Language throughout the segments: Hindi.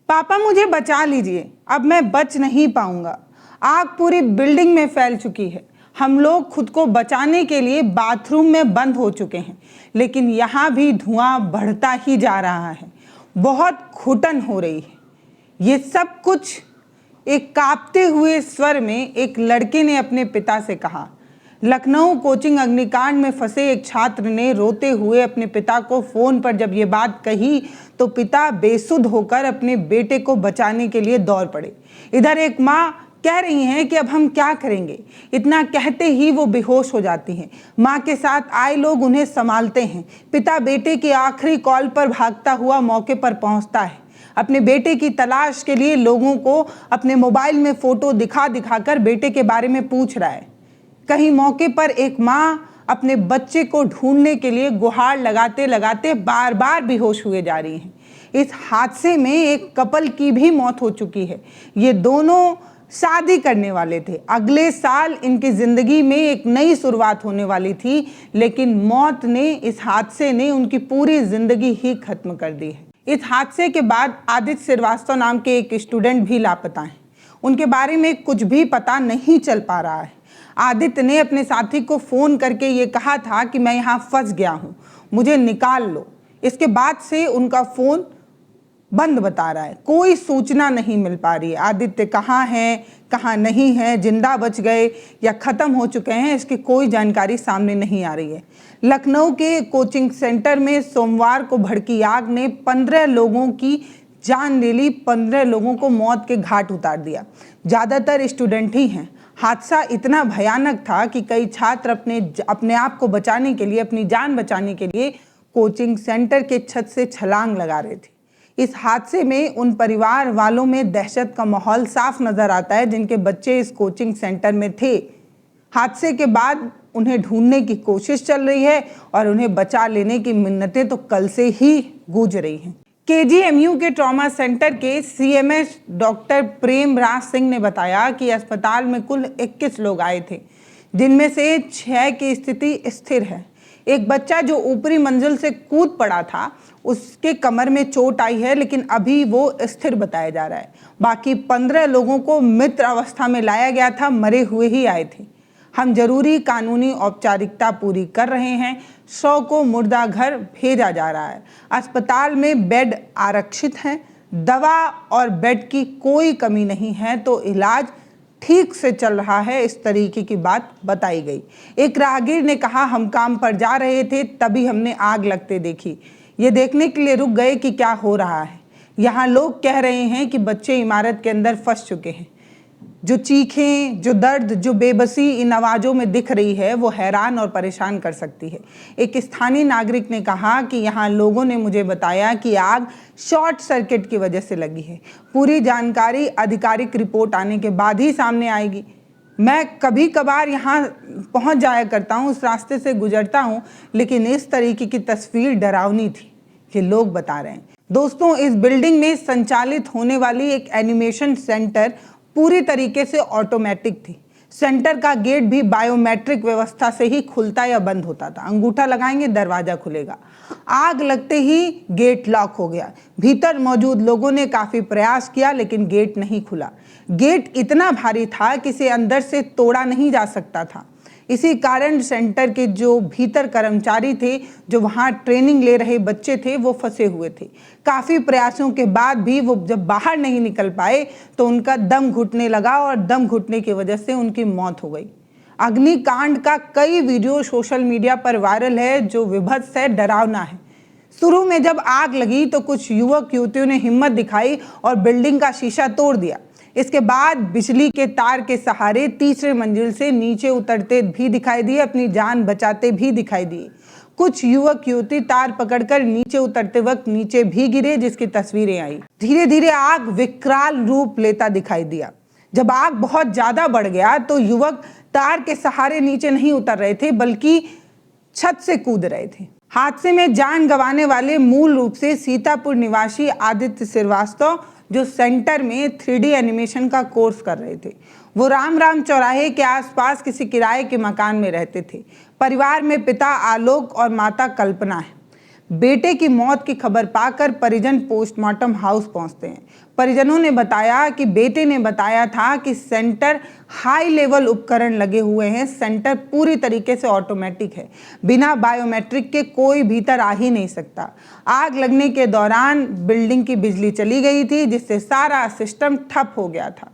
पापा मुझे बचा लीजिए, अब मैं बच नहीं पाऊंगा। आग पूरी बिल्डिंग में फैल चुकी है। हम लोग खुद को बचाने के लिए बाथरूम में बंद हो चुके हैं, लेकिन यहाँ भी धुआं बढ़ता ही जा रहा है। बहुत घुटन हो रही है। ये सब कुछ एक कांपते हुए स्वर में एक लड़के ने अपने पिता से कहा। लखनऊ कोचिंग अग्निकांड में फंसे एक छात्र ने रोते हुए अपने पिता को फोन पर जब ये बात कही तो पिता बेसुध होकर अपने बेटे को बचाने के लिए दौड़ पड़े। इधर एक माँ कह रही हैं कि अब हम क्या करेंगे। इतना कहते ही वो बेहोश हो जाती हैं। माँ के साथ आए लोग उन्हें संभालते हैं। पिता बेटे के आखिरी कॉल पर भागता हुआ मौके पर पहुंचता है। अपने बेटे की तलाश के लिए लोगों को अपने मोबाइल में फोटो दिखा दिखाकर बेटे के बारे में पूछ रहा है। कहीं मौके पर एक माँ अपने बच्चे को ढूंढने के लिए गुहार लगाते लगाते बार बार बेहोश हुए जा रही हैं। इस हादसे में एक कपल की भी मौत हो चुकी है। ये दोनों शादी करने वाले थे। अगले साल इनकी जिंदगी में एक नई शुरुआत होने वाली थी, लेकिन मौत ने, इस हादसे ने उनकी पूरी जिंदगी ही खत्म कर दी है। इस हादसे के बाद आदित्य श्रीवास्तव नाम के एक स्टूडेंट भी लापता हैं। उनके बारे में कुछ भी पता नहीं चल पा रहा है। आदित्य ने अपने साथी को फ़ोन करके ये कहा था कि मैं यहाँ फंस गया हूँ, मुझे निकाल लो। इसके बाद से उनका फ़ोन बंद बता रहा है। कोई सूचना नहीं मिल पा रही है। आदित्य कहाँ हैं, कहाँ नहीं हैं, जिंदा बच गए या ख़त्म हो चुके हैं, इसकी कोई जानकारी सामने नहीं आ रही है। लखनऊ के कोचिंग सेंटर में सोमवार को भड़की आग ने 15 लोगों की जान ले ली, 15 लोगों को मौत के घाट उतार दिया। ज़्यादातर स्टूडेंट ही हैं। हादसा इतना भयानक था कि कई छात्र अपने आप को बचाने के लिए, अपनी जान बचाने के लिए कोचिंग सेंटर के छत से छलांग लगा रहे थे। इस हादसे में उन परिवार वालों में दहशत का माहौल साफ नजर आता है जिनके बच्चे इस कोचिंग सेंटर में थे। हादसे के बाद उन्हें ढूंढने की कोशिश चल रही है और उन्हें बचा लेने की मिन्नतें तो कल से ही गूंज रही हैं। केजीएमयू के ट्रॉमा सेंटर के सीएमएस डॉक्टर प्रेम राज सिंह ने बताया कि अस्पताल में कुल 21 लोग आए थे, जिनमें से 6 की स्थिति स्थिर है। एक बच्चा जो ऊपरी मंजिल से कूद पड़ा था, उसके कमर में चोट आई है, लेकिन अभी वो स्थिर बताया जा रहा है। बाकी 15 लोगों को मृत अवस्था में लाया गया था, मरे हुए ही आए थे। हम जरूरी कानूनी औपचारिकता पूरी कर रहे हैं। 100 को मुर्दा घर भेजा जा रहा है। अस्पताल में बेड आरक्षित हैं, दवा और बेड की कोई कमी नहीं है, तो इलाज ठीक से चल रहा है, इस तरीके की बात बताई गई। एक राहगीर ने कहा, हम काम पर जा रहे थे तभी हमने आग लगते देखी। ये देखने के लिए रुक गए कि क्या हो रहा है। यहाँ लोग कह रहे हैं कि बच्चे इमारत के अंदर फंस चुके हैं। जो चीखें, जो दर्द, जो बेबसी इन आवाज़ों में दिख रही है, वो हैरान और परेशान कर सकती है। एक स्थानीय नागरिक ने कहा कि यहाँ लोगों ने मुझे बताया कि आग शॉर्ट सर्किट की वजह से लगी है। पूरी जानकारी आधिकारिक रिपोर्ट आने के बाद ही सामने आएगी। मैं कभी कभार यहाँ पहुँच जाया करता हूँ, उस रास्ते से गुजरता हूँ, लेकिन इस तरीके की तस्वीर डरावनी थी, ये लोग बता रहे हैं। दोस्तों, इस बिल्डिंग में संचालित होने वाली एक एनिमेशन सेंटर पूरी तरीके से ऑटोमेटिक थी। सेंटर का गेट भी बायोमेट्रिक व्यवस्था से ही खुलता या बंद होता था। अंगूठा लगाएंगे, दरवाजा खुलेगा। आग लगते ही गेट लॉक हो गया। भीतर मौजूद लोगों ने काफी प्रयास किया, लेकिन गेट नहीं खुला। गेट इतना भारी था कि इसे अंदर से तोड़ा नहीं जा सकता था। इसी कारण सेंटर के जो भीतर कर्मचारी थे, जो वहाँ ट्रेनिंग ले रहे बच्चे थे, वो फंसे हुए थे। काफ़ी प्रयासों के बाद भी वो जब बाहर नहीं निकल पाए तो उनका दम घुटने लगा और दम घुटने की वजह से उनकी मौत हो गई। अग्निकांड का कई वीडियो सोशल मीडिया पर वायरल है, जो विभत्स है, डरावना है। शुरू में जब आग लगी तो कुछ युवक युवतियों ने हिम्मत दिखाई और बिल्डिंग का शीशा तोड़ दिया। इसके बाद बिजली के तार के सहारे तीसरे मंजिल से नीचे उतरते भी दिखाई दिए, अपनी जान बचाते भी दिखाई दिए। कुछ युवक युवती तार पकड़कर नीचे उतरते वक्त नीचे भी गिरे, जिसकी तस्वीरें आई। धीरे धीरे आग विकराल रूप लेता दिखाई दिया। जब आग बहुत ज्यादा बढ़ गया तो युवक तार के सहारे नीचे नहीं उतर रहे थे, बल्कि छत से कूद रहे थे। हादसे में जान गंवाने वाले मूल रूप से सीतापुर निवासी आदित्य श्रीवास्तव, जो सेंटर में 3D एनिमेशन का कोर्स कर रहे थे। वो राम चौराहे के आसपास किसी किराए के मकान में रहते थे। परिवार में पिता आलोक और माता कल्पना है। बेटे की मौत की खबर पाकर परिजन पोस्टमार्टम हाउस पहुंचते हैं। परिजनों ने बताया कि बेटे ने बताया था कि सेंटर हाई लेवल उपकरण लगे हुए हैं, सेंटर पूरी तरीके से ऑटोमेटिक है, बिना बायोमेट्रिक के कोई भीतर आ ही नहीं सकता। आग लगने के दौरान बिल्डिंग की बिजली चली गई थी, जिससे सारा सिस्टम ठप हो गया था।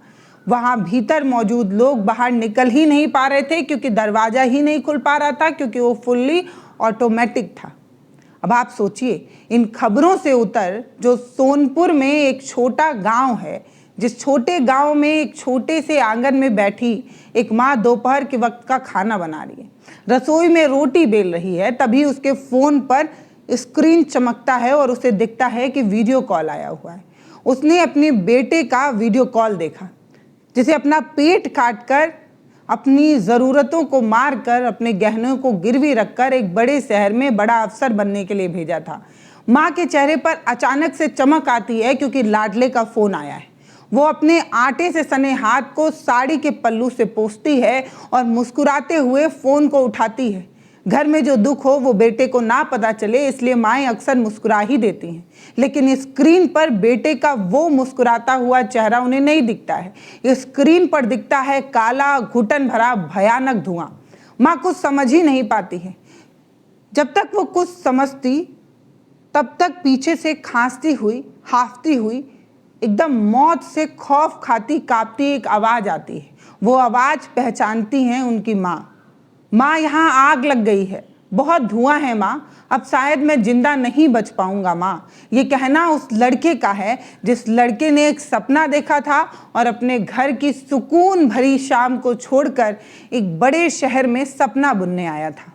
वहां भीतर मौजूद लोग बाहर निकल ही नहीं पा रहे थे क्योंकि दरवाजा ही नहीं खुल पा रहा था, क्योंकि वो फुल्ली ऑटोमेटिक था। अब आप सोचिए, इन खबरों से उतर जो सोनपुर में एक छोटा गांव है, जिस छोटे गांव में एक छोटे से आंगन में बैठी एक माँ दोपहर के वक्त का खाना बना रही है, रसोई में रोटी बेल रही है, तभी उसके फोन पर स्क्रीन चमकता है और उसे दिखता है कि वीडियो कॉल आया हुआ है। उसने अपने बेटे का वीडियो कॉल देखा, जिसे अपना पेट काटकर, अपनी ज़रूरतों को मारकर, अपने गहनों को गिरवी रखकर एक बड़े शहर में बड़ा अफसर बनने के लिए भेजा था। माँ के चेहरे पर अचानक से चमक आती है क्योंकि लाडले का फ़ोन आया है। वो अपने आटे से सने हाथ को साड़ी के पल्लू से पोंछती है और मुस्कुराते हुए फ़ोन को उठाती है। घर में जो दुख हो वो बेटे को ना पता चले, इसलिए माएँ अक्सर मुस्कुरा ही देती हैं, लेकिन स्क्रीन पर बेटे का वो मुस्कुराता हुआ चेहरा उन्हें नहीं दिखता है। स्क्रीन पर दिखता है काला, घुटन भरा भयानक धुआं। माँ कुछ समझ ही नहीं पाती है। जब तक वो कुछ समझती तब तक पीछे से खांसती हुई, हाफती हुई, एकदम मौत से खौफ खाती कांपती एक आवाज़ आती है। वो आवाज़ पहचानती हैं उनकी माँ। माँ, यहाँ आग लग गई है, बहुत धुआं है माँ, अब शायद मैं जिंदा नहीं बच पाऊंगा माँ। ये कहना उस लड़के का है जिस लड़के ने एक सपना देखा था और अपने घर की सुकून भरी शाम को छोड़कर एक बड़े शहर में सपना बुनने आया था।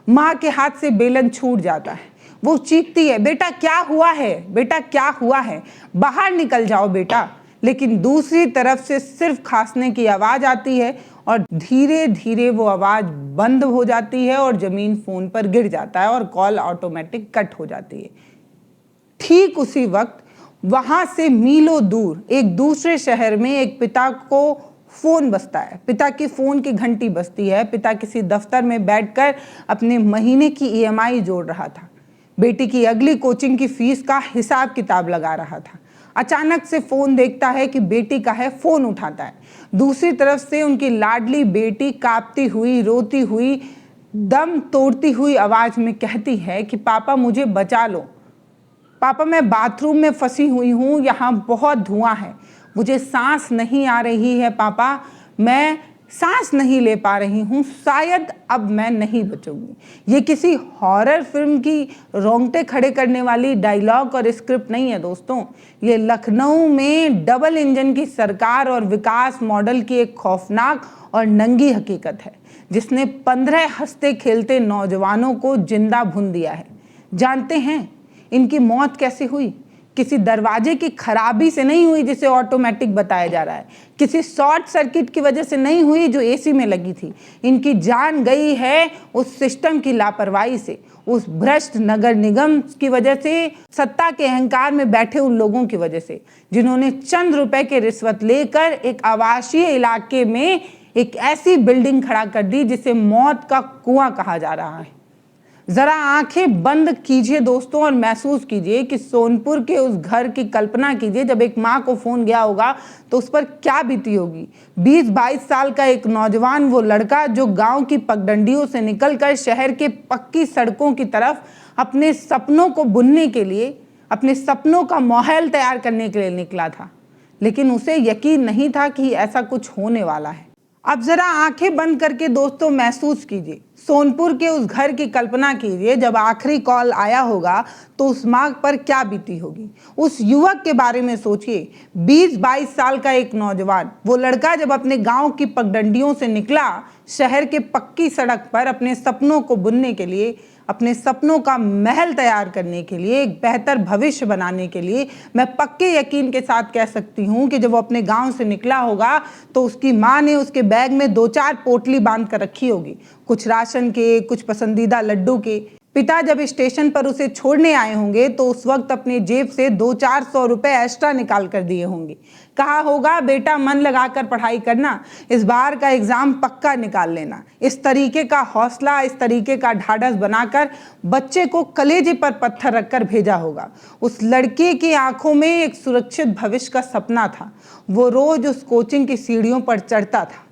माँ के हाथ से बेलन छूट जाता है। वो चीखती है, बेटा क्या हुआ है, बेटा क्या हुआ है, बाहर निकल जाओ बेटा। लेकिन दूसरी तरफ से सिर्फ खांसने की आवाज़ आती है और धीरे धीरे वो आवाज़ बंद हो जाती है और ज़मीन फ़ोन पर गिर जाता है और कॉल ऑटोमेटिक कट हो जाती है। ठीक उसी वक्त वहाँ से मीलों दूर एक दूसरे शहर में एक पिता को फ़ोन बजता है। पिता की फ़ोन की घंटी बजती है। पिता किसी दफ्तर में बैठकर अपने महीने की EMI जोड़ रहा था, बेटी की अगली कोचिंग की फीस का हिसाब किताब लगा रहा था। अचानक से फ़ोन देखता है कि बेटी का है। फ़ोन उठाता है। दूसरी तरफ से उनकी लाडली बेटी कांपती हुई, रोती हुई, दम तोड़ती हुई आवाज़ में कहती है कि पापा मुझे बचा लो, पापा मैं बाथरूम में फंसी हुई हूँ, यहाँ बहुत धुआं है, मुझे सांस नहीं आ रही है पापा, मैं सांस नहीं ले पा रही हूँ, शायद अब मैं नहीं बचूंगी। ये किसी हॉरर फिल्म की रोंगटे खड़े करने वाली डायलॉग और स्क्रिप्ट नहीं है दोस्तों। ये लखनऊ में डबल इंजन की सरकार और विकास मॉडल की एक खौफनाक और नंगी हकीकत है, जिसने 15 हंसते खेलते नौजवानों को जिंदा भून दिया है। जानते हैं इनकी मौत कैसे हुई? किसी दरवाजे की खराबी से नहीं हुई जिसे ऑटोमेटिक बताया जा रहा है, किसी शॉर्ट सर्किट की वजह से नहीं हुई जो AC में लगी थी। इनकी जान गई है उस सिस्टम की लापरवाही से, उस भ्रष्ट नगर निगम की वजह से, सत्ता के अहंकार में बैठे उन लोगों की वजह से जिन्होंने चंद रुपए के रिश्वत लेकर एक आवासीय इलाके में एक ऐसी बिल्डिंग खड़ा कर दी जिसे मौत का कुआं कहा जा रहा है। जरा आंखें बंद कीजिए दोस्तों और महसूस कीजिए कि सोनपुर के उस घर की कल्पना कीजिए जब एक माँ को फोन गया होगा तो उस पर क्या बीती होगी। 20-22 साल का एक नौजवान, वो लड़का जो गांव की पगडंडियों से निकलकर शहर के पक्की सड़कों की तरफ अपने सपनों को बुनने के लिए, अपने सपनों का माहौल तैयार करने के लिए निकला था, लेकिन उसे यकीन नहीं था कि ऐसा कुछ होने वाला है। अब जरा आंखें बंद करके दोस्तों महसूस कीजिए, सोनपुर के उस घर की कल्पना कीजिए जब आखिरी कॉल आया होगा तो उस माँ पर क्या बीती होगी। उस युवक के बारे में सोचिए, 20-22 साल का एक नौजवान, वो लड़का जब अपने गांव की पगडंडियों से निकला शहर के पक्की सड़क पर अपने सपनों को बुनने के लिए, अपने सपनों का महल तैयार करने के लिए, एक बेहतर भविष्य बनाने के लिए, मैं पक्के यकीन के साथ कह सकती हूँ कि जब वो अपने गांव से निकला होगा तो उसकी माँ ने उसके बैग में 2-4 पोटली बांध कर रखी होगी, कुछ राशन के, कुछ पसंदीदा लड्डू के, पिता जब स्टेशन पर उसे छोड़ने आए होंगे तो उस वक्त अपने जेब से 200-400 रुपए एक्स्ट्रा निकाल कर दिए होंगे। कहा होगा बेटा मन लगाकर पढ़ाई करना, इस बार का एग्जाम पक्का निकाल लेना। इस तरीके का हौसला, इस तरीके का ढाढ़स बनाकर बच्चे को कलेजे पर पत्थर रखकर भेजा होगा। उस लड़के की आंखों में एक सुरक्षित भविष्य का सपना था। वो रोज उस कोचिंग की सीढ़ियों पर चढ़ता था,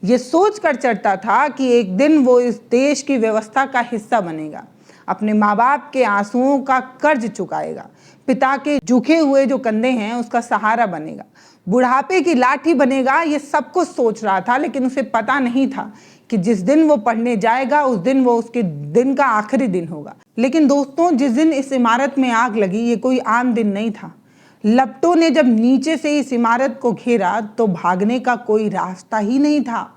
ये सोच कर चढ़ता था कि एक दिन वो इस देश की व्यवस्था का हिस्सा बनेगा, अपने माँ बाप के आंसुओं का कर्ज चुकाएगा, पिता के झुके हुए जो कंधे हैं उसका सहारा बनेगा, बुढ़ापे की लाठी बनेगा। ये सब कुछ सोच रहा था, लेकिन उसे पता नहीं था कि जिस दिन वो पढ़ने जाएगा उस दिन वो उसके दिन का आखिरी दिन होगा। लेकिन दोस्तों, जिस दिन इस इमारत में आग लगी ये कोई आम दिन नहीं था। लपटों ने जब नीचे से इस इमारत को घेरा तो भागने का कोई रास्ता ही नहीं था।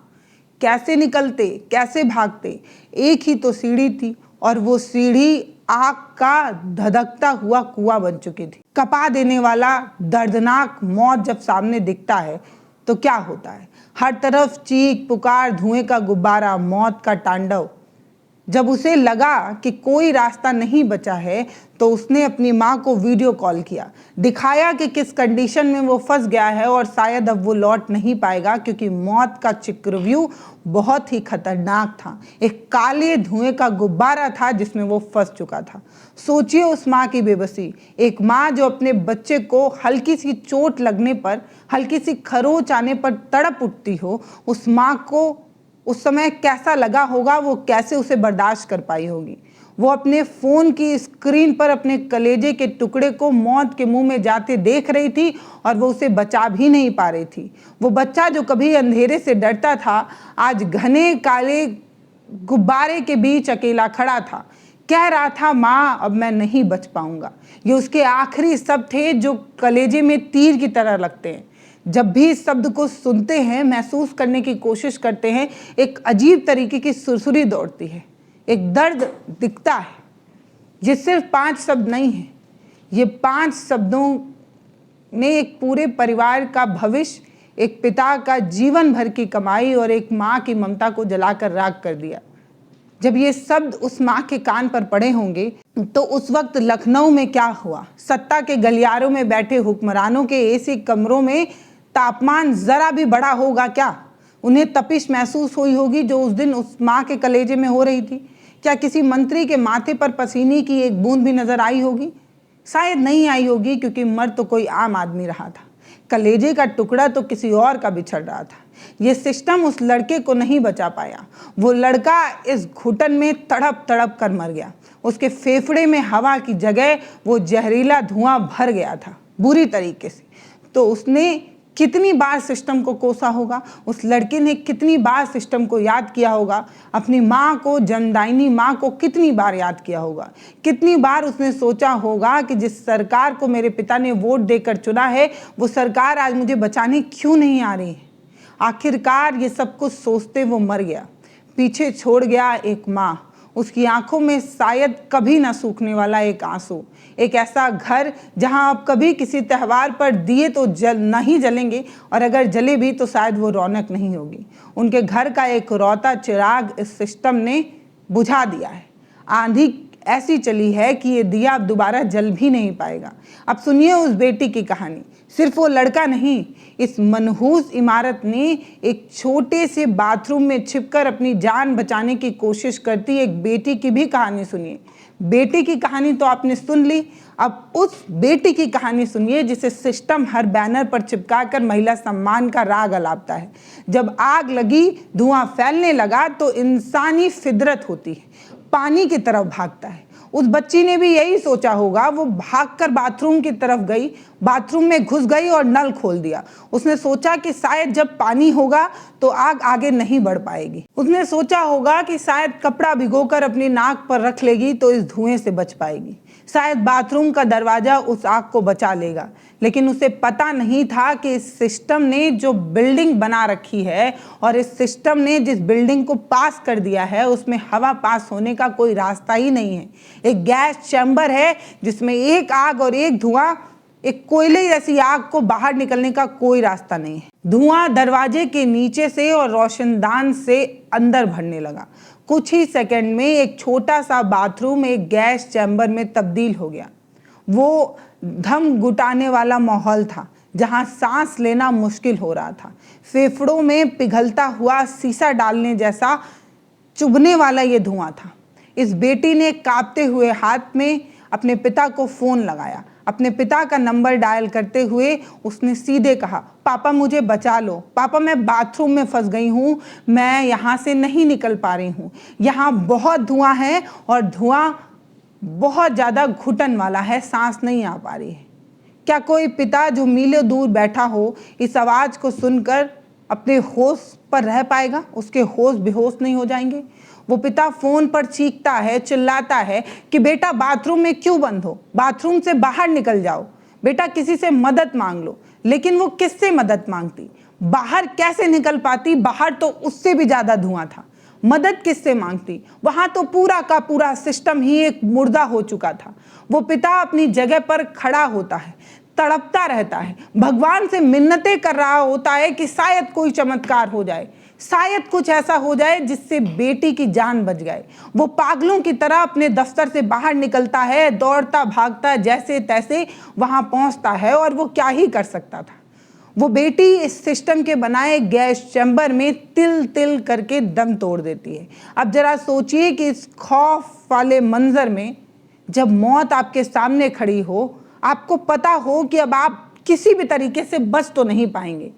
कैसे निकलते, कैसे भागते? एक ही तो सीढ़ी थी और वो सीढ़ी आग का धधकता हुआ कुआं बन चुकी थी। कपा देने वाला दर्दनाक मौत जब सामने दिखता है तो क्या होता है? हर तरफ चीख पुकार, धुएं का गुब्बारा, मौत का तांडव। जब उसे लगा कि कोई रास्ता नहीं बचा है तो उसने अपनी माँ को वीडियो कॉल किया, दिखाया कि किस कंडीशन में वो फंस गया है और शायद अब वो लौट नहीं पाएगा, क्योंकि मौत का चक्रव्यूह बहुत ही खतरनाक था। एक काले धुएं का गुब्बारा था जिसमें वो फंस चुका था। सोचिए उस माँ की बेबसी, एक माँ जो अपने बच्चे को हल्की सी चोट लगने पर, हल्की सी खरोच आने पर तड़प उठती हो। उस माँ को उस समय कैसा लगा होगा, वो कैसे उसे बर्दाश्त कर पाई होगी। वो अपने फ़ोन की स्क्रीन पर अपने कलेजे के टुकड़े को मौत के मुंह में जाते देख रही थी और वो उसे बचा भी नहीं पा रही थी। वो बच्चा जो कभी अंधेरे से डरता था आज घने काले गुब्बारे के बीच अकेला खड़ा था, कह रहा था माँ अब मैं नहीं बच पाऊंगा। ये उसके आखिरी शब्द थे जो कलेजे में तीर की तरह लगते हैं। जब भी इस शब्द को सुनते हैं, महसूस करने की कोशिश करते हैं, एक अजीब तरीके की सुरसुरी दौड़ती है, एक दर्द दिखता है। ये सिर्फ 5 शब्द नहीं है, ये 5 शब्दों ने एक पूरे परिवार का भविष्य, एक पिता का जीवन भर की कमाई और एक माँ की ममता को जलाकर राख कर दिया। जब ये शब्द उस माँ के कान पर पड़े होंगे तो उस वक्त लखनऊ में क्या हुआ? सत्ता के गलियारों में बैठे हुक्मरानों के एसी कमरों में तापमान जरा भी बढ़ा होगा क्या? उन्हें तपिश महसूस हुई होगी जो उस दिन उस माँ के कलेजे में हो रही थी। क्या किसी मंत्री के माथे पर पसीने की एक बूंद भी नजर आई होगी? शायद नहीं आई होगी, क्योंकि मर तो कोई आम आदमी रहा था, कलेजे का टुकड़ा तो किसी और का बिछड़ रहा था। ये सिस्टम उस लड़के को नहीं बचा पाया। वो लड़का इस घुटन में तड़प तड़प कर मर गया। उसके फेफड़े में हवा की जगह वो जहरीला धुआं भर गया था बुरी तरीके से। तो उसने कितनी बार सिस्टम को कोसा होगा, उस लड़के ने कितनी बार सिस्टम को याद किया होगा, अपनी माँ को, जन्मदायिनी माँ को कितनी बार याद किया होगा। कितनी बार उसने सोचा होगा कि जिस सरकार को मेरे पिता ने वोट देकर चुना है वो सरकार आज मुझे बचाने क्यों नहीं आ रही है। आखिरकार ये सब कुछ सोचते वो मर गया, पीछे छोड़ गया एक माँ, उसकी आंखों में शायद कभी ना सूखने वाला एक आंसू, एक ऐसा घर जहां अब कभी किसी त्यौहार पर दिए तो नहीं जलेंगे और अगर जले भी तो शायद वो रौनक नहीं होगी। उनके घर का एक रौता चिराग इस सिस्टम ने बुझा दिया है। आंधी ऐसी चली है कि ये दिया अब दोबारा जल भी नहीं पाएगा। अब सुनिए उस बेटी की कहानी। सिर्फ वो लड़का नहीं, इस मनहूस इमारत ने एक छोटे से बाथरूम में छिपकर अपनी जान बचाने की कोशिश करती एक बेटी की भी कहानी सुनिए। बेटी की कहानी तो आपने सुन ली, अब उस बेटी की कहानी सुनिए जिसे सिस्टम हर बैनर पर चिपकाकर महिला सम्मान का राग अलापता है। जब आग लगी, धुआं फैलने लगा तो इंसानी फितरत होती है, पानी की तरफ भागता है। उस बच्ची ने भी यही सोचा होगा। वो भागकर बाथरूम की तरफ गई, बाथरूम में घुस गई और नल खोल दिया। उसने सोचा कि शायद जब पानी होगा तो आग आगे नहीं बढ़ पाएगी। उसने सोचा होगा कि शायद कपड़ा भिगोकर अपनी नाक पर रख लेगी तो इस धुएं से बच पाएगी, शायद बाथरूम का दरवाजा उस आग को बचा लेगा। लेकिन उसे पता नहीं था कि इस सिस्टम ने जो बिल्डिंग बना रखी है और इस सिस्टम ने जिस बिल्डिंग को पास कर दिया है उसमें हवा पास होने का कोई रास्ता ही नहीं है। एक गैस चैम्बर है जिसमें एक आग और एक धुआं, एक कोयले जैसी आग को बाहर निकलने का कोई रास्ता नहीं है। धुआं दरवाजे के नीचे से और रोशनदान से अंदर भरने लगा। कुछ ही सेकंड में एक छोटा सा बाथरूम एक गैस चैम्बर में तब्दील हो गया। वो दम घुटाने वाला माहौल था जहां सांस लेना मुश्किल हो रहा था। फेफड़ों में पिघलता हुआ शीशा डालने जैसा चुभने वाला ये धुआं था। इस बेटी ने कांपते हुए हाथ में अपने पिता को फ़ोन लगाया। अपने पिता का नंबर डायल करते हुए उसने सीधे कहा, पापा मुझे बचा लो, पापा मैं बाथरूम में फंस गई हूँ, मैं यहाँ से नहीं निकल पा रही हूँ, यहाँ बहुत धुआं है और धुआं बहुत ज़्यादा घुटन वाला है, सांस नहीं आ पा रही है। क्या कोई पिता जो मीलों दूर बैठा हो इस आवाज़ को सुनकर अपने होश पर रह पाएगा? उसके होश बेहोश नहीं हो जाएंगे? वो पिता फोन पर चीखता है, चिल्लाता है कि बेटा बाथरूम में क्यों बंद हो, बाथरूम से बाहर निकल जाओ, बेटा किसी से मदद मांग लो। लेकिन वो किससे मदद मांगती, बाहर कैसे निकल पाती? बाहर तो उससे भी ज्यादा धुआं था। मदद किससे मांगती? वहां तो पूरा का पूरा सिस्टम ही एक मुर्दा हो चुका था। वो पिता अपनी जगह पर खड़ा होता है, तड़पता रहता है, भगवान से मिन्नतें कर रहा होता है कि शायद कोई चमत्कार हो जाए, शायद कुछ ऐसा हो जाए जिससे बेटी की जान बच जाए। वो पागलों की तरह अपने दफ्तर से बाहर निकलता है, दौड़ता भागता जैसे तैसे वहां पहुंचता है, और वो क्या ही कर सकता था। वो बेटी इस सिस्टम के बनाए गैस चैम्बर में तिल तिल करके दम तोड़ देती है। अब जरा सोचिए कि इस खौफ वाले मंजर में जब मौत आपके सामने खड़ी हो, आपको पता हो कि अब आप किसी भी तरीके से बच तो नहीं पाएंगे,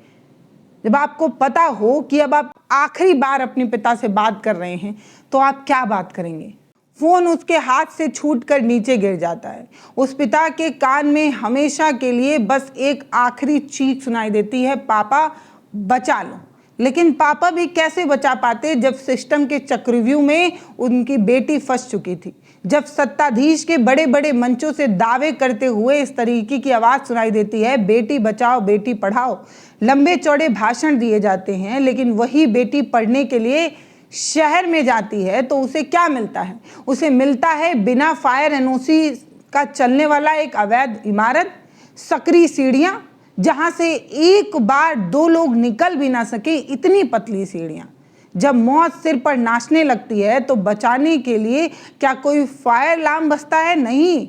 जब आपको पता हो कि अब आप आखिरी बार अपने पिता से बात कर रहे हैं, तो आप क्या बात करेंगे? फोन उसके हाथ से छूटकर नीचे गिर जाता है। उस पिता के कान में हमेशा के लिए बस एक आखिरी चीख सुनाई देती है, पापा बचा लो। लेकिन पापा भी कैसे बचा पाते जब सिस्टम के चक्रव्यूह में उनकी बेटी फंस चुकी थी, जब सत्ताधीश के बड़े बड़े मंचों से दावे करते हुए इस तरीके की आवाज़ सुनाई देती है, बेटी बचाओ बेटी पढ़ाओ। लंबे चौड़े भाषण दिए जाते हैं, लेकिन वही बेटी पढ़ने के लिए शहर में जाती है तो उसे क्या मिलता है? उसे मिलता है बिना फायर एनओसी का चलने वाला एक अवैध इमारत, सकरी सीढ़ियाँ जहाँ से एक बार दो लोग निकल भी ना सके, इतनी पतली सीढ़ियाँ। जब मौत सिर पर नाचने लगती है तो बचाने के लिए क्या कोई फायर अलार्म बजता है? नहीं,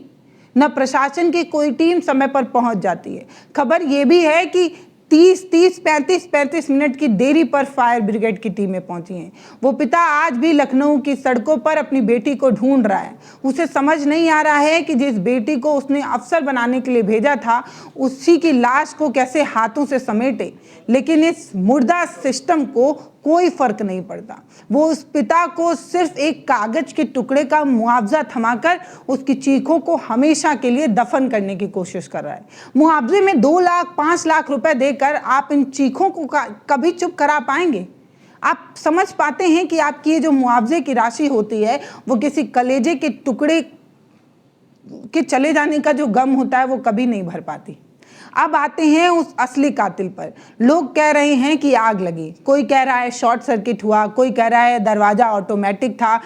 न प्रशासन की कोई टीम समय पर पहुंच जाती है। खबर यह भी है कि 35 मिनट की देरी पर फायर ब्रिगेड की टीमें पहुंची हैं। वो पिता आज भी लखनऊ की सड़कों पर अपनी बेटी को ढूंढ रहा है। उसे समझ नहीं आ रहा है कि जिस बेटी को उसने अफसर बनाने के लिए भेजा था, उसी की लाश को कैसे हाथों से समेटे। लेकिन इस मुर्दा सिस्टम को कोई फर्क नहीं पड़ता। वो उस पिता को सिर्फ एक कागज के टुकड़े का मुआवजा थमाकर उसकी चीखों को हमेशा के लिए दफन करने की कोशिश कर रहा है। मुआवजे में 2 लाख 5 लाख रुपए देकर आप इन चीखों को कभी चुप करा पाएंगे? आप समझ पाते हैं कि आपकी ये जो मुआवजे की राशि होती है, वो किसी कलेजे के टुकड़े के चले जाने का जो गम होता है वो कभी नहीं भर पाती। अब आते हैं उस असली कातिल पर। लोग कह रहे हैं कि आग लगी, कोई कह रहा है शॉर्ट सर्किट हुआ, कोई कह रहा है दरवाजा ऑटोमेटिक था,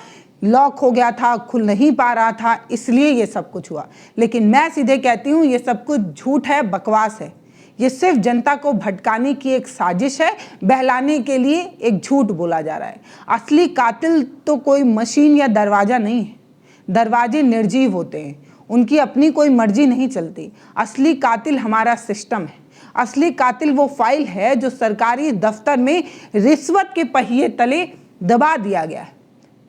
लॉक हो गया था, खुल नहीं पा रहा था, इसलिए ये सब कुछ हुआ। लेकिन मैं सीधे कहती हूँ ये सब कुछ झूठ है, बकवास है। ये सिर्फ जनता को भटकाने की एक साजिश है, बहलाने के लिए एक झूठ बोला जा रहा है। असली कातिल तो कोई मशीन या दरवाजा नहीं है। दरवाजे निर्जीव होते हैं, उनकी अपनी कोई मर्जी नहीं चलती। असली कातिल हमारा सिस्टम है। असली कातिल वो फाइल है जो सरकारी दफ्तर में रिश्वत के पहिए तले दबा दिया गया है।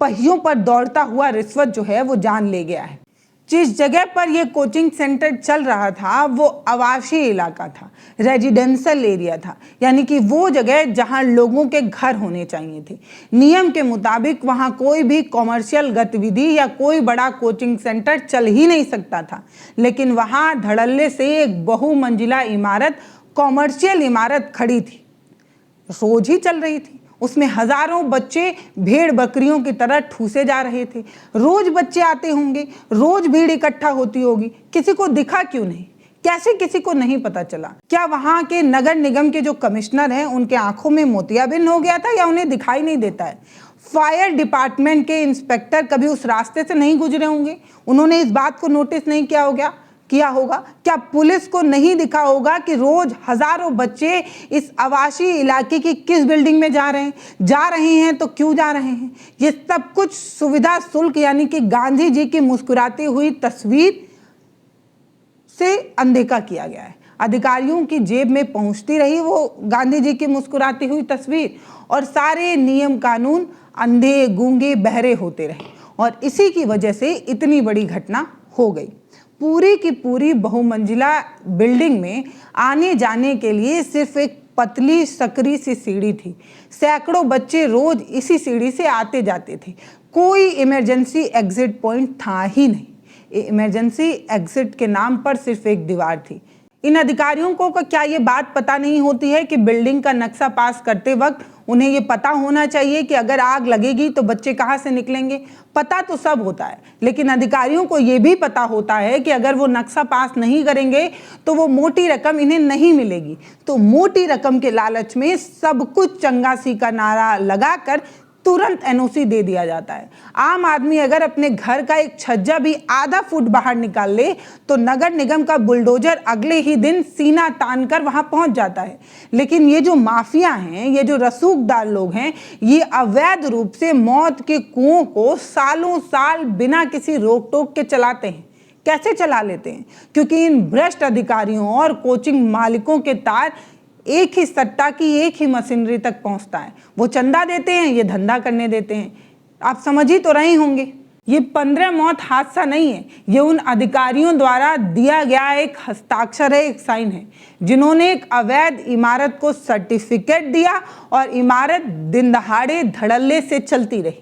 पहियों पर दौड़ता हुआ रिश्वत जो है वो जान ले गया है। जिस जगह पर यह कोचिंग सेंटर चल रहा था वो आवासीय इलाका था, रेजिडेंशियल एरिया था, यानी कि वो जगह जहां लोगों के घर होने चाहिए थे। नियम के मुताबिक वहां कोई भी कॉमर्शियल गतिविधि या कोई बड़ा कोचिंग सेंटर चल ही नहीं सकता था। लेकिन वहां धड़ल्ले से एक बहुमंजिला इमारत, कॉमर्शियल इमारत खड़ी थी, रोज ही चल रही थी। उसमें हजारों बच्चे भेड़ बकरियों की तरह ठूसे जा रहे थे। रोज बच्चे आते होंगे, रोज भीड़ इकट्ठा होती होगी, किसी को दिखा क्यों नहीं? कैसे किसी को नहीं पता चला? क्या वहां के नगर निगम के जो कमिश्नर हैं उनके आंखों में मोतियाबिंद हो गया था या उन्हें दिखाई नहीं देता है? फायर डिपार्टमेंट के इंस्पेक्टर कभी उस रास्ते से नहीं गुजरे होंगे, उन्होंने इस बात को नोटिस नहीं किया होगा? किया होगा? क्या पुलिस को नहीं दिखा होगा कि रोज हजारों बच्चे इस आवासीय इलाके की किस बिल्डिंग में जा रहे हैं तो क्यों जा रहे हैं? ये सब कुछ सुविधा शुल्क यानी कि गांधी जी की मुस्कुराती हुई तस्वीर से अनदेखा किया गया है। अधिकारियों की जेब में पहुंचती रही वो गांधी जी की मुस्कुराती हुई तस्वीर और सारे नियम कानून अंधे गूंगे बहरे होते रहे और इसी की वजह से इतनी बड़ी घटना हो गई। पूरी की पूरी बहुमंजिला बिल्डिंग में आने जाने के लिए सिर्फ एक पतली सकरी सी सीढ़ी थी। सैकड़ों बच्चे रोज इसी सीढ़ी से आते जाते थे। कोई इमरजेंसी एग्जिट पॉइंट था ही नहीं। इमरजेंसी एग्जिट के नाम पर सिर्फ एक दीवार थी। इन अधिकारियों को क्या ये बात पता नहीं होती है कि बिल्डिंग का नक्शा पास करते वक्त उन्हें ये पता होना चाहिए कि अगर आग लगेगी तो बच्चे कहाँ से निकलेंगे? पता तो सब होता है, लेकिन अधिकारियों को ये भी पता होता है कि अगर वो नक्शा पास नहीं करेंगे तो वो मोटी रकम इन्हें नहीं मिलेगी। तो मोटी रकम के लालच में सब कुछ चंगासी का नारा लगाकर तुरंत एनओसी दे दिया जाता है। आम आदमी अगर अपने घर का एक छज्जा भी आधा फुट बाहर निकाल ले तो नगर निगम का बुलडोजर अगले ही दिन सीना तान कर वहां पहुंच जाता है। लेकिन ये जो माफिया हैं, ये जो रसूखदार लोग हैं, ये अवैध रूप से मौत के कुओं को सालों साल बिना किसी रोक टोक के चलाते हैं। कैसे चला लेते हैं? क्योंकि इन भ्रष्ट अधिकारियों और कोचिंग मालिकों के तार एक ही सट्टा की एक ही मशीनरी तक पहुंचता है। वो चंदा देते हैं, ये धंधा करने देते हैं। आप समझ ही तो रहे होंगे, ये 15 मौत हादसा नहीं है, ये उन अधिकारियों द्वारा दिया गया एक हस्ताक्षर है, एक साइन है, जिन्होंने एक अवैध इमारत को सर्टिफिकेट दिया और इमारत दिन दहाड़े धड़ल्ले से चलती रही।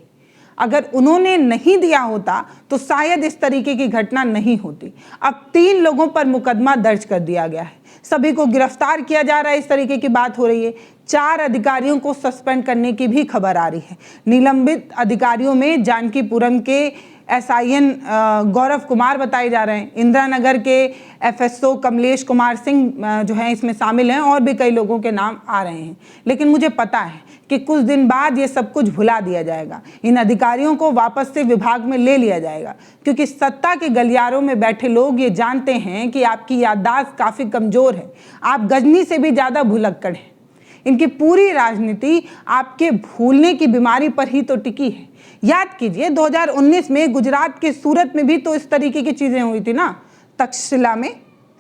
अगर उन्होंने नहीं दिया होता तो शायद इस तरीके की घटना नहीं होती। अब 3 लोगों पर मुकदमा दर्ज कर दिया गया है, सभी को गिरफ्तार किया जा रहा है, इस तरीके की बात हो रही है। 4 अधिकारियों को सस्पेंड करने की भी खबर आ रही है। निलंबित अधिकारियों में जानकीपुरम के SIN गौरव कुमार बताए जा रहे हैं, इंदिरा नगर के FSO कमलेश कुमार सिंह जो हैं इसमें शामिल हैं और भी कई लोगों के नाम आ रहे हैं। लेकिन मुझे पता है कि कुछ दिन बाद ये सब कुछ भुला दिया जाएगा, इन अधिकारियों को वापस से विभाग में ले लिया जाएगा, क्योंकि सत्ता के गलियारों में बैठे लोग ये जानते हैं कि आपकी याददाश्त काफ़ी कमज़ोर है, आप गजनी से भी ज़्यादा भुलक्कड़ हैं। इनकी पूरी राजनीति आपके भूलने की बीमारी पर ही तो टिकी है। याद कीजिए 2019 में गुजरात के सूरत में भी तो इस तरीके की चीजें हुई थी ना। तक्षशिला में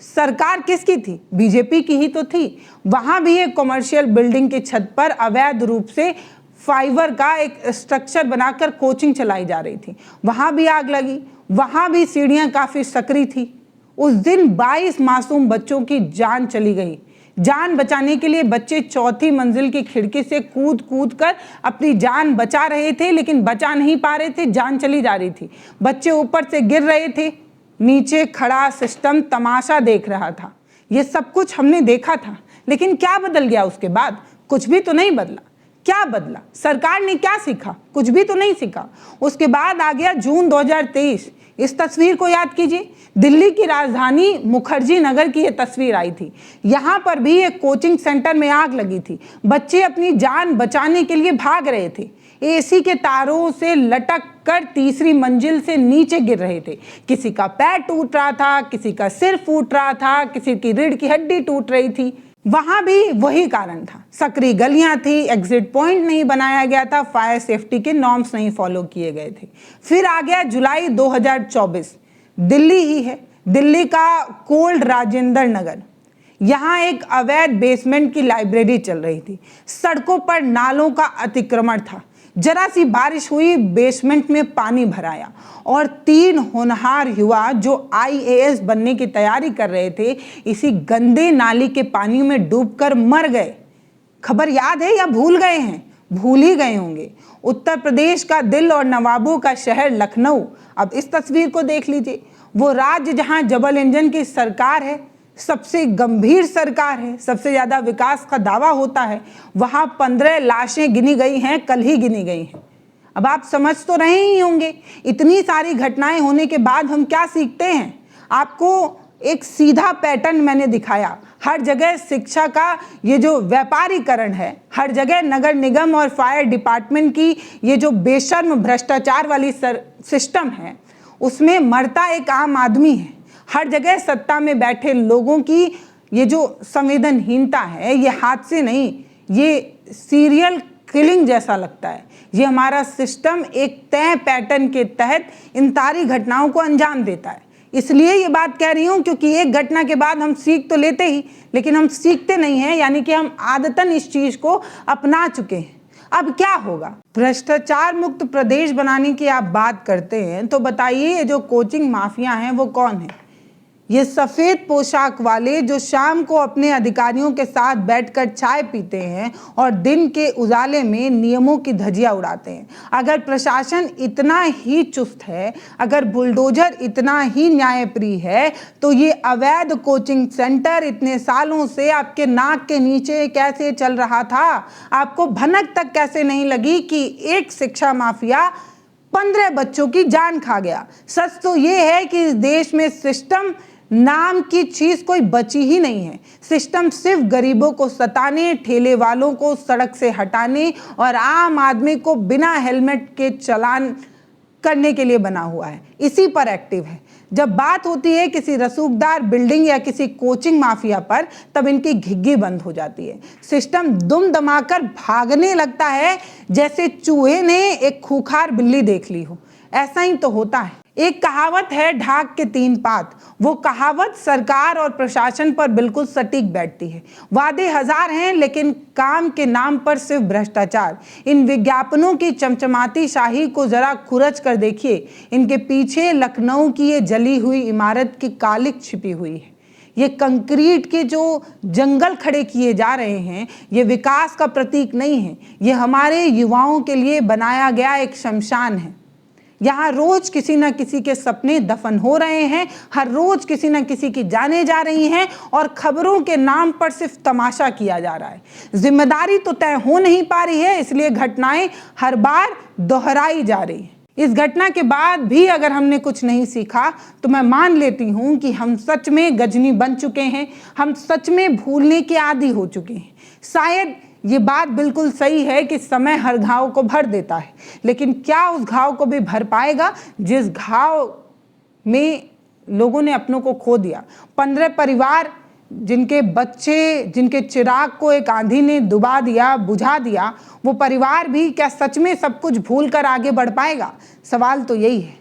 सरकार किसकी थी? बीजेपी की ही तो थी। वहां भी एक कमर्शियल बिल्डिंग की छत पर अवैध रूप से फाइबर का एक स्ट्रक्चर बनाकर कोचिंग चलाई जा रही थी, वहां भी आग लगी, वहां भी सीढ़ियां काफी सकरी थी। उस दिन 22 मासूम बच्चों की जान चली गई। जान बचाने के लिए बच्चे 4थी मंजिल की खिड़की से कूद कूद कर अपनी जान बचा रहे थे, लेकिन बचा नहीं पा रहे थे, जान चली जा रही थी। बच्चे ऊपर से गिर रहे थे, नीचे खड़ा सिस्टम तमाशा देख रहा था। ये सब कुछ हमने देखा था, लेकिन क्या बदल गया उसके बाद? कुछ भी तो नहीं बदला। क्या बदला? सरकार ने क्या सीखा? कुछ भी तो नहीं सीखा। उसके बाद आ गया जून 2023। इस तस्वीर को याद कीजिए, दिल्ली की राजधानी मुखर्जी नगर की ये तस्वीर आई थी। यहाँ पर भी एक कोचिंग सेंटर में आग लगी थी। बच्चे अपनी जान बचाने के लिए भाग रहे थे, AC के तारों से लटक कर 3री मंजिल से नीचे गिर रहे थे। किसी का पैर टूट रहा था, किसी का सिर फूट रहा था, किसी की रीढ़ की हड्डी टूट रही थी। वहां भी वही कारण था, सकरी गलियां थी, एग्जिट पॉइंट नहीं बनाया गया था, फायर सेफ्टी के नॉर्म्स नहीं फॉलो किए गए थे। फिर आ गया जुलाई 2024, दिल्ली ही है, दिल्ली का कोल्ड राजेंद्र नगर। यहाँ एक अवैध बेसमेंट की लाइब्रेरी चल रही थी। सड़कों पर नालों का अतिक्रमण था। जरा सी बारिश हुई, बेसमेंट में पानी भराया और 3 होनहार युवा जो IAS बनने की तैयारी कर रहे थे, इसी गंदे नाली के पानी में डूबकर मर गए। खबर याद है या भूल गए हैं? भूल ही गए होंगे। उत्तर प्रदेश का दिल और नवाबों का शहर लखनऊ। अब इस तस्वीर को देख लीजिए, वो राज्य जहां डबल इंजन की सरकार है, सबसे गंभीर सरकार है, सबसे ज्यादा विकास का दावा होता है, वहां 15 लाशें गिनी गई हैं, कल ही गिनी गई हैं। अब आप समझ तो रहे ही होंगे, इतनी सारी घटनाएं होने के बाद हम क्या सीखते हैं? आपको एक सीधा पैटर्न मैंने दिखाया। हर जगह शिक्षा का ये जो व्यापारीकरण है, हर जगह नगर निगम और फायर डिपार्टमेंट की ये जो बेशर्म भ्रष्टाचार वाली सिस्टम है, उसमें मरता एक आम आदमी है। हर जगह सत्ता में बैठे लोगों की ये जो संवेदनहीनता है, ये हाथ से नहीं, ये सीरियल किलिंग जैसा लगता है। ये हमारा सिस्टम एक तय पैटर्न के तहत इन सारी घटनाओं को अंजाम देता है। इसलिए ये बात कह रही हूँ क्योंकि एक घटना के बाद हम सीख तो लेते ही, लेकिन हम सीखते नहीं हैं, यानी कि हम आदतन इस चीज को अपना चुके हैं। अब क्या होगा? भ्रष्टाचार मुक्त प्रदेश बनाने की आप बात करते हैं तो बताइए, ये जो कोचिंग माफिया हैं वो कौन है? ये सफेद पोशाक वाले जो शाम को अपने अधिकारियों के साथ बैठकर चाय पीते हैं और दिन के उजाले में नियमों की धज्जियां उड़ाते हैं। अगर प्रशासन इतना ही चुस्त है, अगर बुलडोजर इतना ही न्यायप्रिय है, तो ये अवैध कोचिंग सेंटर इतने सालों से आपके नाक के नीचे कैसे चल रहा था? आपको भनक तक कैसे नहीं लगी कि एक शिक्षा माफिया 15 बच्चों की जान खा गया? सच तो ये है कि इस देश में सिस्टम नाम की चीज कोई बची ही नहीं है। सिस्टम सिर्फ गरीबों को सताने, ठेले वालों को सड़क से हटाने और आम आदमी को बिना हेलमेट के चालान करने के लिए बना हुआ है, इसी पर एक्टिव है। जब बात होती है किसी रसूखदार बिल्डिंग या किसी कोचिंग माफिया पर, तब इनकी घिग्गी बंद हो जाती है। सिस्टम दुम दमाकर भागने लगता है जैसे चूहे ने एक खूंखार बिल्ली देख ली हो। ऐसा ही तो होता है। एक कहावत है, ढाक के 3 पात। वो कहावत सरकार और प्रशासन पर बिल्कुल सटीक बैठती है। वादे हजार हैं, लेकिन काम के नाम पर सिर्फ भ्रष्टाचार। इन विज्ञापनों की चमचमाती शाही को जरा खुरच कर देखिए। इनके पीछे लखनऊ की ये जली हुई इमारत की कालिक छिपी हुई है। ये कंक्रीट के जो जंगल खड़े किए जा रहे हैं, ये विकास का प्रतीक नहीं है। ये हमारे युवाओं के लिए बनाया गया एक शमशान है। यहाँ रोज किसी न किसी के सपने दफन हो रहे हैं, हर रोज किसी न किसी की जानें जा रही हैं और खबरों के नाम पर सिर्फ तमाशा किया जा रहा है। जिम्मेदारी तो तय हो नहीं पा रही है, इसलिए घटनाएं हर बार दोहराई जा रही है। इस घटना के बाद भी अगर हमने कुछ नहीं सीखा तो मैं मान लेती हूँ कि हम सच में गजनी बन चुके हैं, हम सच में भूलने के आदी हो चुके हैं। शायद ये बात बिल्कुल सही है कि समय हर घाव को भर देता है, लेकिन क्या उस घाव को भी भर पाएगा जिस घाव में लोगों ने अपनों को खो दिया? 15 परिवार जिनके बच्चे, जिनके चिराग को एक आंधी ने डुबा दिया, बुझा दिया, वो परिवार भी क्या सच में सब कुछ भूल कर आगे बढ़ पाएगा? सवाल तो यही है।